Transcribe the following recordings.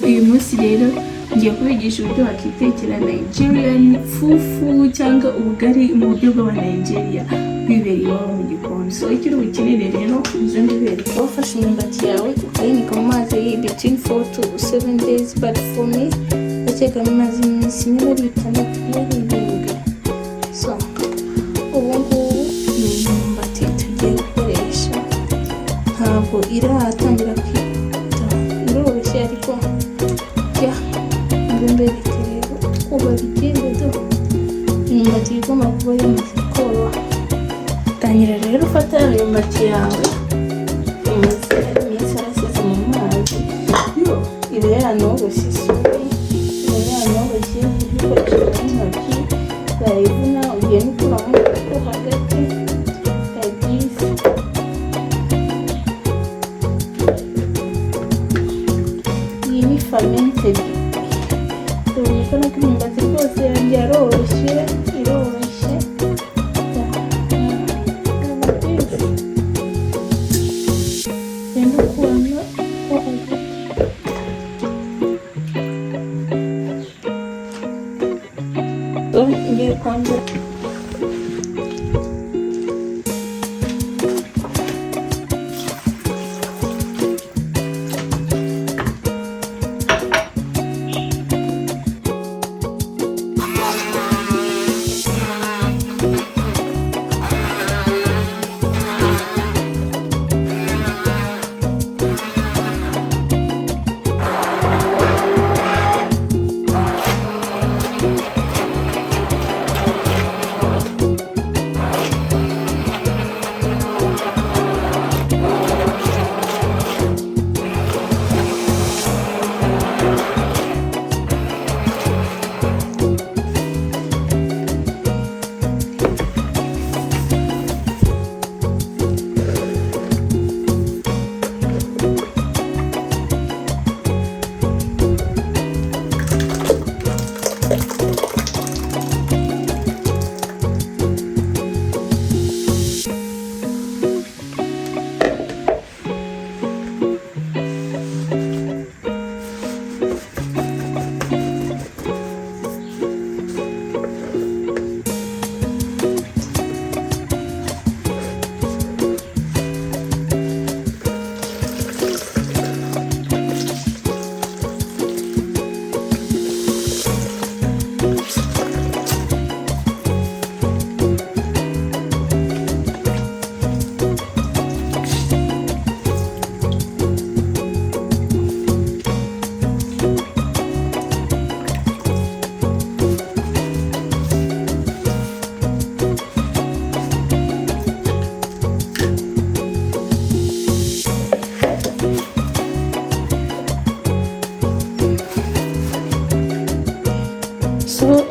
uyu munsi rero ngiye kubigisha uburyo wakitekera Nigerian fufu cyangwa ubugali mu buryo bw'Abanigeria bibera iwawe mu gikoni. So icyo uri bukenere rero izo ndibereka. Wafashe imyumbati yawe ukayinika mu mazi between 4 to 7 days, but for me ndakeka bimaze iminsi niba ari 6 so ubu ngubu ni imyumbati tugiye gukoresha, ntabwo iratangira kwita, iroroshye ariko mbereke rero uko babigenda. Imyumbati igomba kuba yamaze koroha. Tangira rero ufata imyumbati yawe imaze iminsi yarasize mu mazi, iba yanoroshye isuri, iba yanoroshye kubikoresha n'intoki, urayivuna ugenda ukuramo ko hagati yagize. Iyi ni fermented. Urabona ko imyumbati rwose yanjye yaroroshye, iroroshye. Genda ukuramo ko hagati. Ngiye kongera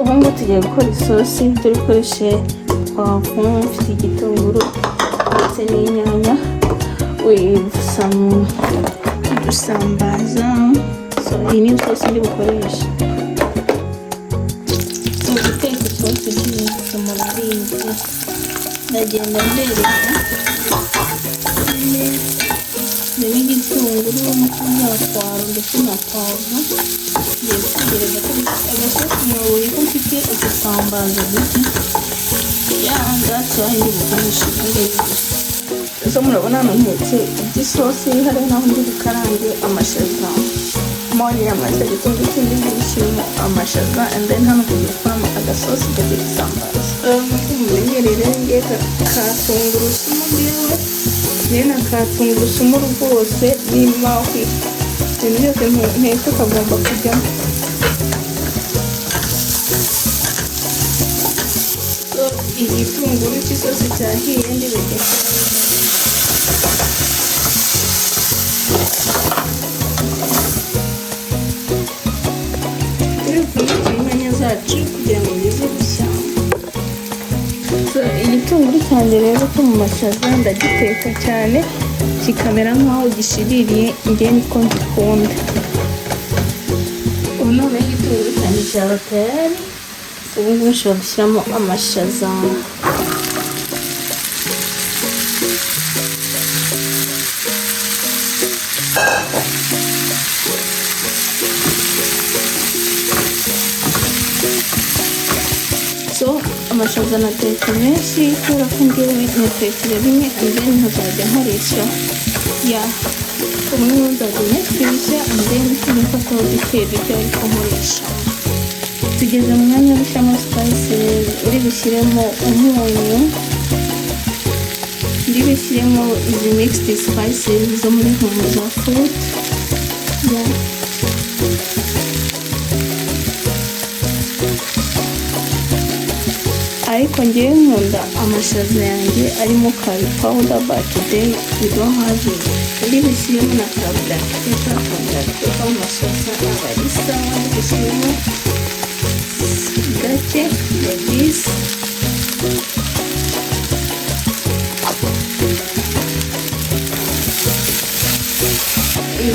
ubu tugiye gukora isosi. Turi gukoresha pavuro, mfite igitunguru ndetse n'inyanya with some udusambaza. So iyi ni isosi ndi bukoresha. Mu guteka isosi by'ibintu murabizi, ndagenda mbereka n'igitunguru n'akwaro ndetse na pavuro. Kugerageza ko agasosi nyoboye ko mfite udusambaza duke, ndacyaha ndi bukoresha ibindi. So murabona hano ntetse iby'isosi, hari naho ndi bukarange amashaza. Muri amaze igitunguru kindi ndishyiramo amashaza, and then hano tugiye gukoramo agasosi gagiye isambaza. Mumenyerere ngiye ka tungurusumu ngewe, na ka tungurusumu rwose niba ibintu byose nteko kagomba kujyamo. Igitunguru cy'isosi cyahiye ndibigeze inyanya zacu kugira ngo bize gushya. Igitunguru cyanjye rero cyo mu mashaza ndagiteka cyane kikamera nkaho gishiririye, njye niko ngikunda. Ubu noneho igitunguru cyanjye cyaba tayari. Ubu ngubu nshobora gushyiramo amashaza. amashaza natetse menshi kubera ko ngewe natekera rimwe and then nkazajya nkoresha umwe nzajya nyatwisha and then nifataho duke duke ariko nkoresha. Tugeze mu mwanya wo gushyiramo spices, uri bushyiremo umunyu, ndi bushyiremo izi mixed spices zo muri humuza food. Ariko ngewe nkunda amashaza yanjye arimo curry powder, but today we don't have it. Ndi bushyiremo na black pepper mu mashaza aba ari sawa. Ndi bushyiremo gake like this.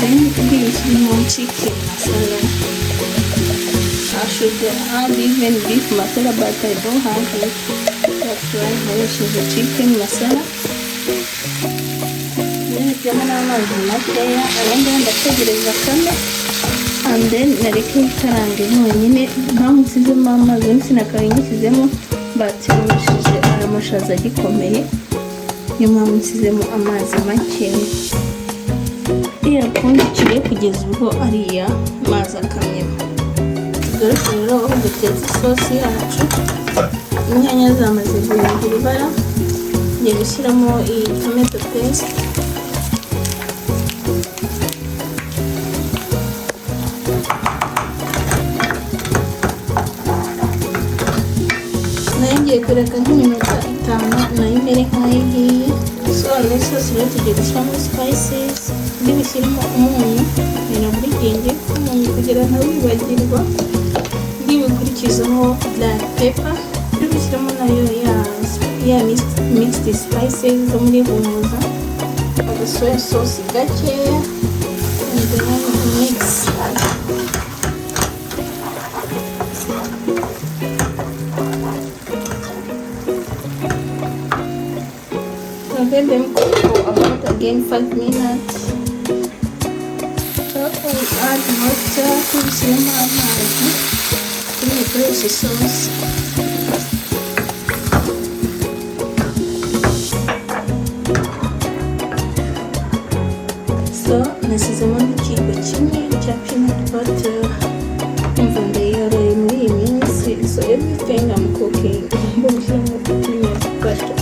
Then ndi bushyiremo chicken masala. I should add even beef masala, but I don't have it. That's why I use the chicken masala. Then njyamo n'amazi makeya, abandi ndategereza kane, and then nareke ikarange yonyine. Mpamvu nsizemo amazi sinakaye nyishyizemo, but aya mashaza agikomeye, niyo mpamvu nsizemo amazi makeya. Yapfundikire kugeza ubwo ariya mazi akamyemo. Rero aho dutetse isosi yacu, inyanya zamaze guhindura ibara, ngiye gushyiramo iyi tomato paste. Nayo ngiye kureka nk'iminota 5 nayo imere nk'ayihiye. So n'isosi rero tugiye gushyiramo spices, ndi bushyiremo umunyu, ni buri gihe umunyu kugira ntawibagirwa. Bikurikizaho black pepper, ndi bushyiramo nayo ya mixed spices zo muri humuza, agasoya sauce gakeya, and then mix. Let them cook for about again 5 minutes. So we add water to bushyiramo amazi. This is sauce. So nasizemo n'ikiyiko kimwe cya peanut butter. Umva ndayoroye muri iyi minsi, so everything I'm cooking mbushyiramo peanut butter.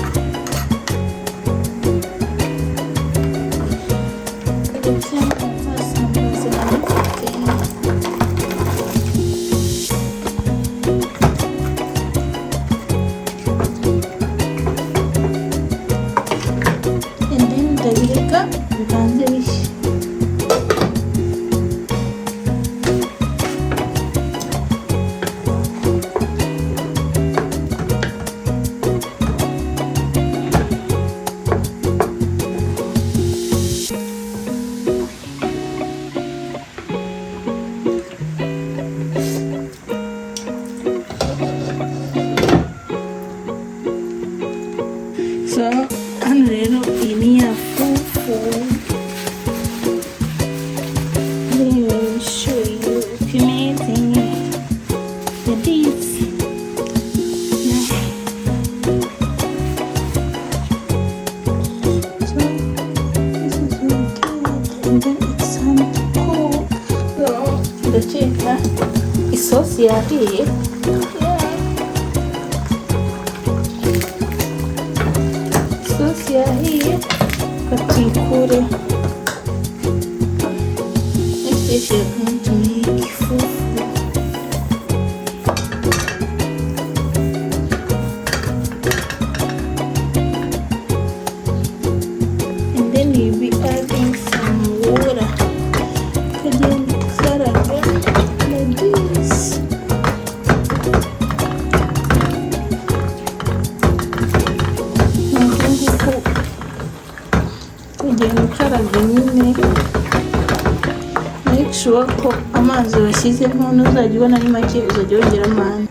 So hano rero iyi ni ya fufu. Let me show you amazing the this. So this is really good, and then it's time to cook. So ndakeka isosi yahiye. Isosi yahiye katuyikure. Next dish we are going to make fufu. And then we'll be adding some water. Again, like this. Ugenda ukaraga nyine, make sure ko amazi washyizemo ntuzajya ubona ari make, uzajya wongeramo andi.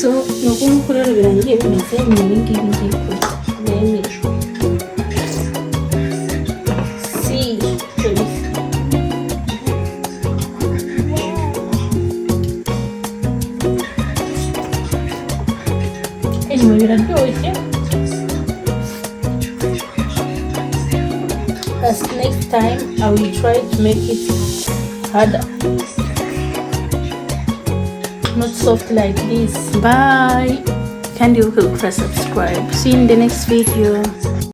So nuko nkuko rero birangiye bimeze ni ibi ngibi ngiye kurya nemera. Anyway, biraryoshye. As next time I will try to make it harder, not soft like this. Bye. Kandi wibuke gukora subscribe. See you in the next video.